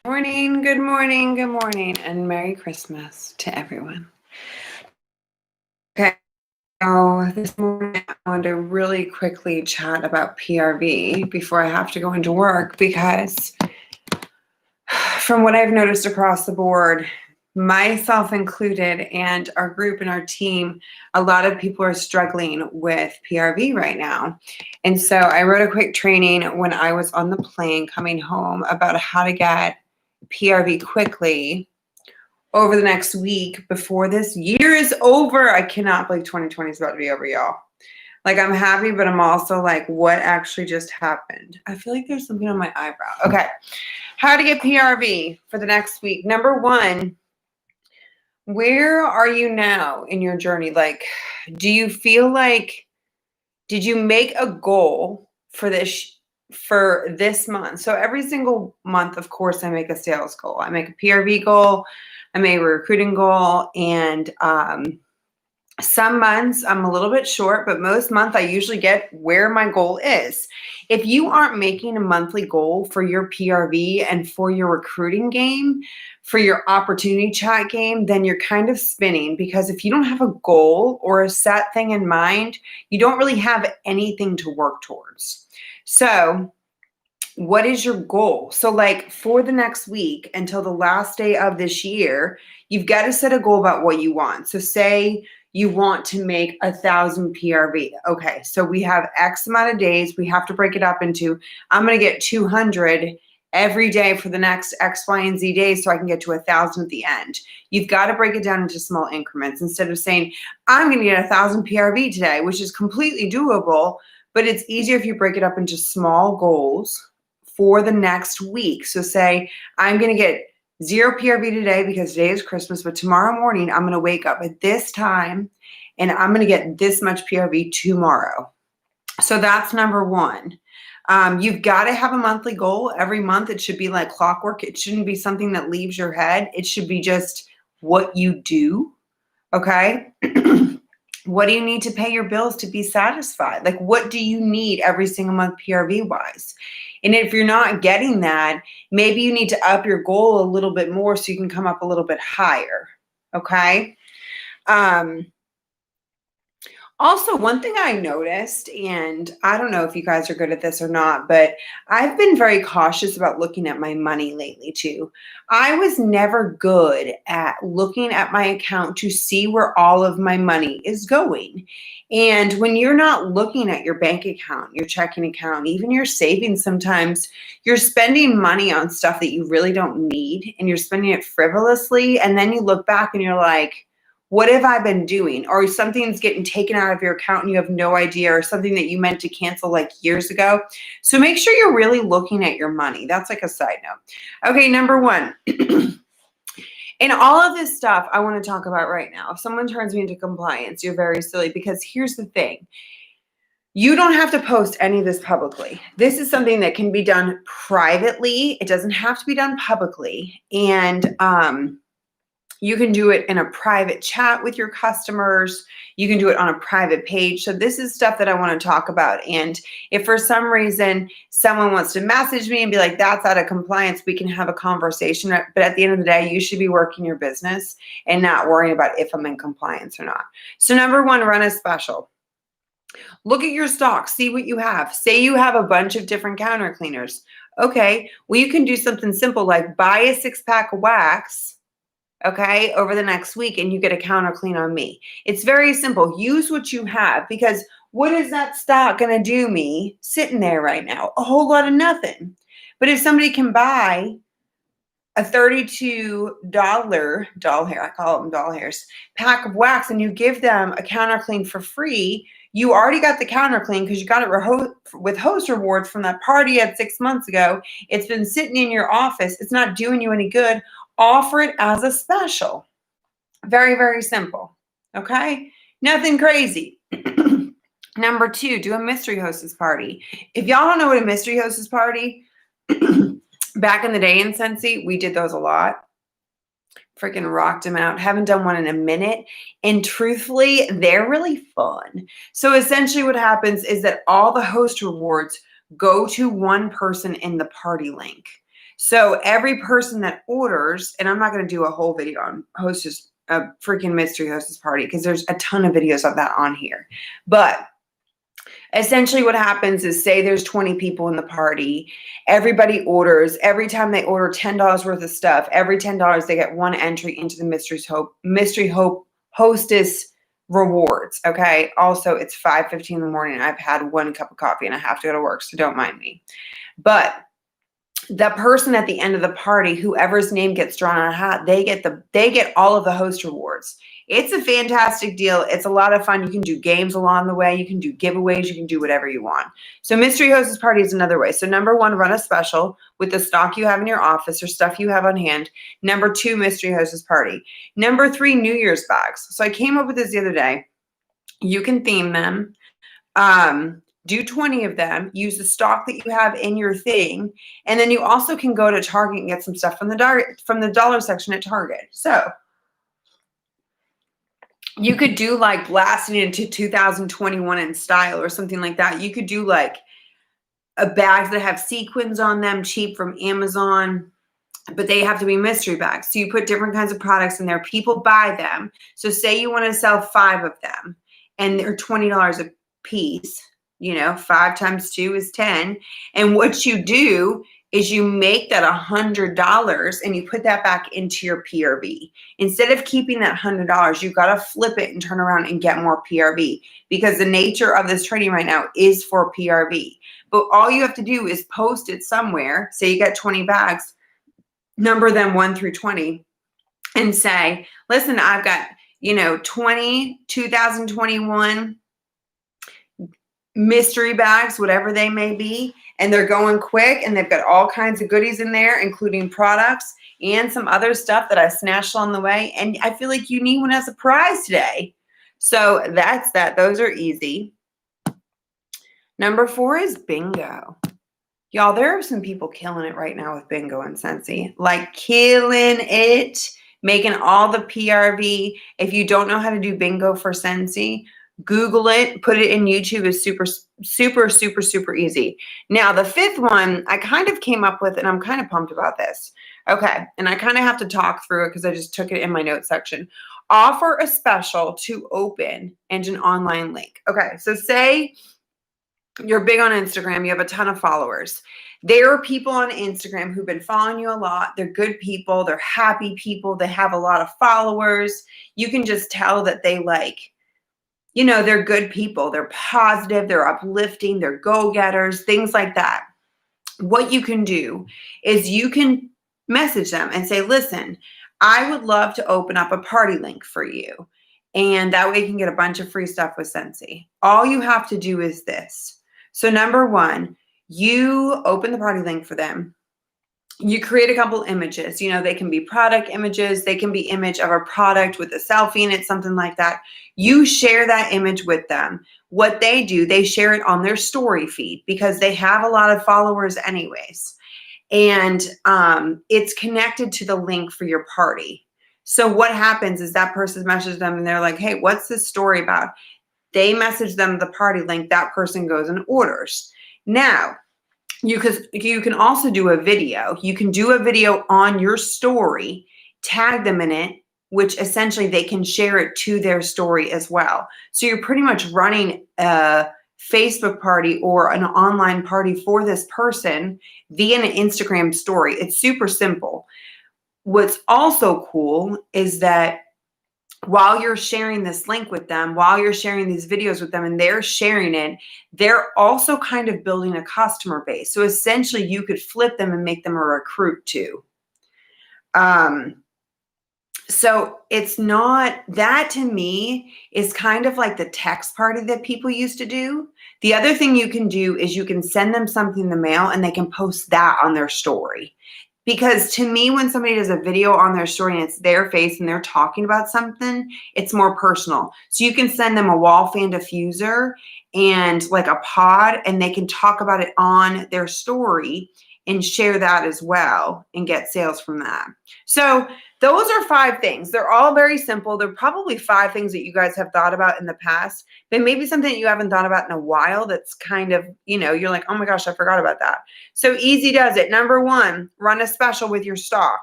Morning, good morning, good morning, and Merry Christmas to everyone. Okay, so this morning I wanted to really quickly chat about PRV before I have to go into work because from what I've noticed across the board, myself included, and our group and our team, a lot of people are struggling with PRV right now. And so I wrote a quick training when I was on the plane coming home about how to get PRV quickly over the next week before this year is over. I cannot believe 2020 is about to be over, y'all. Like, I'm happy, but I'm also like, what actually just happened? I feel like there's something on my eyebrow. Okay. How to get PRV for the next week. Number one, where are you now in your journey? Like, do you feel like, did you make a goal for this month? So every single month, of course, I make a sales goal. I make a PRV goal. I make a recruiting goal. And some months I'm a little bit short, but most months I usually get where my goal is. If you aren't making a monthly goal for your PRV and for your recruiting game, for your opportunity chat game, then you're kind of spinning, because if you don't have a goal or a set thing in mind, you don't really have anything to work towards. So what is your goal? So like for the next week until the last day of this year, you've got to set a goal about what you want. So say you want to make 1,000 PRV. Okay, so we have X amount of days. We have to break it up into, I'm going to get 200 every day for the next X, Y, and Z days so I can get to 1,000 at the end. You've got to break it down into small increments instead of saying, I'm going to get 1,000 PRV today, which is completely doable, but it's easier if you break it up into small goals for the next week. So say, I'm going to get 0 PRV today because today is Christmas, but tomorrow morning I'm going to wake up at this time and I'm going to get this much PRV tomorrow. So that's number one. You've got to have a monthly goal every month. It should be like clockwork. It shouldn't be something that leaves your head. It should be just what you do. Okay. What do you need to pay your bills to be satisfied? Like, what do you need every single month PRV wise? And if you're not getting that, maybe you need to up your goal a little bit more so you can come up a little bit higher. Okay. Also, one thing I noticed, and I don't know if you guys are good at this or not, but I've been very cautious about looking at my money lately too. I was never good at looking at my account to see where all of my money is going. And when you're not looking at your bank account, your checking account, even your savings, sometimes you're spending money on stuff that you really don't need and you're spending it frivolously. And then you look back and you're like, what have I been doing? Or something's getting taken out of your account and you have no idea, or something that you meant to cancel like years ago. So make sure you're really looking at your money. That's like a side note. Okay, number one. In all of this stuff I want to talk about right now, if someone turns me into compliance, you're very silly, because here's the thing. You don't have to post any of this publicly. This is something that can be done privately. It doesn't have to be done publicly. And you can do it in a private chat with your customers. You can do it on a private page. So this is stuff that I want to talk about. And if for some reason someone wants to message me and be like, that's out of compliance, we can have a conversation. But at the end of the day, you should be working your business and not worrying about if I'm in compliance or not. So number one, run a special. Look at your stock, see what you have. Say you have a bunch of different counter cleaners. Okay, well, you can do something simple like buy a 6-pack of wax, okay, over the next week, and you get a counter clean on me. It's very simple. Use what you have, because what is that stock going to do me sitting there right now? A whole lot of nothing. But if somebody can buy a $32 doll hair, I call them doll hairs, pack of wax, and you give them a counter clean for free, you already got the counter clean because you got it with host rewards from that party you had 6 months ago. It's been sitting in your office. It's not doing you any good. Offer it as a special. Very, very simple. Okay? Nothing crazy. Number two, do a mystery hostess party. If y'all don't know what a mystery hostess party, back in the day in Scentsy, we did those a lot. Freaking rocked them out. Haven't done one in a minute. And truthfully, they're really fun. So essentially what happens is that all the host rewards go to one person in the party link. So every person that orders, and I'm not going to do a whole video on hostess, a freaking mystery hostess party, because there's a ton of videos of that on here. But essentially what happens is, say there's 20 people in the party, everybody orders. Every time they order $10 worth of stuff, every $10 they get one entry into the mystery hostess rewards. Okay. Also, it's 5:15 in the morning. I've had one cup of coffee and I have to go to work, so don't mind me. But the person at the end of the party, whoever's name gets drawn on a hat, they get all of the host rewards. It's a fantastic deal. It's a lot of fun. You can do games along the way. You can do giveaways. You can do whatever you want. So mystery hostess party is another way. So number one, run a special with the stock you have in your office or stuff you have on hand. Number two, mystery hostess party. Number three, New Year's bags. So I came up with this the other day. You can theme them. Do 20 of them, use the stock that you have in your thing, and then you also can go to Target and get some stuff from the dollar section at Target. So you could do like blasting into 2021 in style or something like that. You could do like a bags that have sequins on them, cheap from Amazon, but they have to be mystery bags. So you put different kinds of products in there. People buy them. So say you want to sell 5 of them and they're $20 a piece. 5 times 2 is 10. And what you do is you make that $100 and you put that back into your PRV. Instead of keeping that $100, you got to flip it and turn around and get more PRV, because the nature of this trading right now is for PRV. But all you have to do is post it somewhere. Say you got 20 bags, number them 1 through 20 and say, listen, I've got, 20 2021 mystery bags, whatever they may be, and they're going quick, and they've got all kinds of goodies in there, including products and some other stuff that I snatched on the way. And I feel like you need one as a prize today. So that's that. Those are easy. Number 4 is bingo. Y'all, there are some people killing it right now with bingo and Scentsy, like killing it, making all the PRV. If you don't know how to do bingo for Scentsy, Google it, put it in YouTube. Is super, super, super, super easy. Now, the 5th one I kind of came up with, and I'm kind of pumped about this. Okay, and I kind of have to talk through it because I just took it in my notes section. Offer a special to open and an online link. Okay, so say you're big on Instagram, you have a ton of followers. There are people on Instagram who've been following you a lot. They're good people. They're happy people. They have a lot of followers. You can just tell that they they're good people. They're positive. They're uplifting. They're go-getters, things like that. What you can do is you can message them and say, listen, I would love to open up a party link for you. And that way you can get a bunch of free stuff with Scentsy. All you have to do is this. So number 1, you open the party link for them. You create a couple images. They can be product images. They can be image of a product with a selfie in it, something like that. You share that image with them. What they do, they share it on their story feed because they have a lot of followers anyways. And it's connected to the link for your party. So what happens is that person messages them and they're like, hey, what's this story about? They message them the party link. That person goes and orders. Now, you can also do a video. You can do a video on your story, tag them in it, which essentially they can share it to their story as well. So you're pretty much running a Facebook party or an online party for this person via an Instagram story. It's super simple. What's also cool is that while you're sharing this link with them, while you're sharing these videos with them and they're sharing it, they're also kind of building a customer base. So essentially you could flip them and make them a recruit too. So it's not, that to me is kind of like the text party that people used to do. The other thing you can do is you can send them something in the mail and they can post that on their story. Because to me, when somebody does a video on their story and it's their face and they're talking about something, it's more personal. So you can send them a wall fan diffuser and like a pod, and they can talk about it on their story. and share that as well and get sales from that. So those are 5 things. They're all very simple. They're probably 5 things that you guys have thought about in the past, but maybe something that you haven't thought about in a while that's kind of, you're like, oh my gosh, I forgot about that. So easy does it. Number 1, run a special with your stock.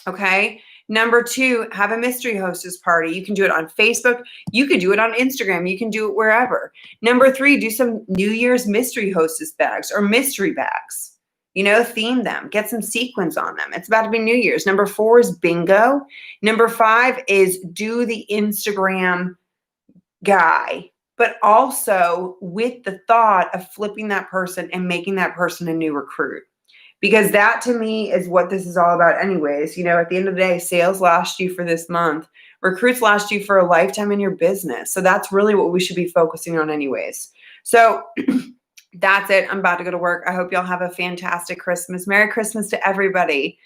Okay. Number 2, have a mystery hostess party. You can do it on Facebook. You can do it on Instagram. You can do it wherever. Number 3, do some New Year's mystery hostess bags or mystery bags. Theme them. Get some sequins on them. It's about to be New Year's. Number 4 is bingo. Number 5 is do the Instagram guy, but also with the thought of flipping that person and making that person a new recruit. Because that to me is what this is all about anyways. At the end of the day, sales last you for this month. Recruits last you for a lifetime in your business. So that's really what we should be focusing on anyways. So that's it. I'm about to go to work. I hope y'all have a fantastic Christmas. Merry Christmas to everybody.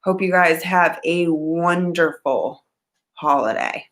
Hope you guys have a wonderful holiday.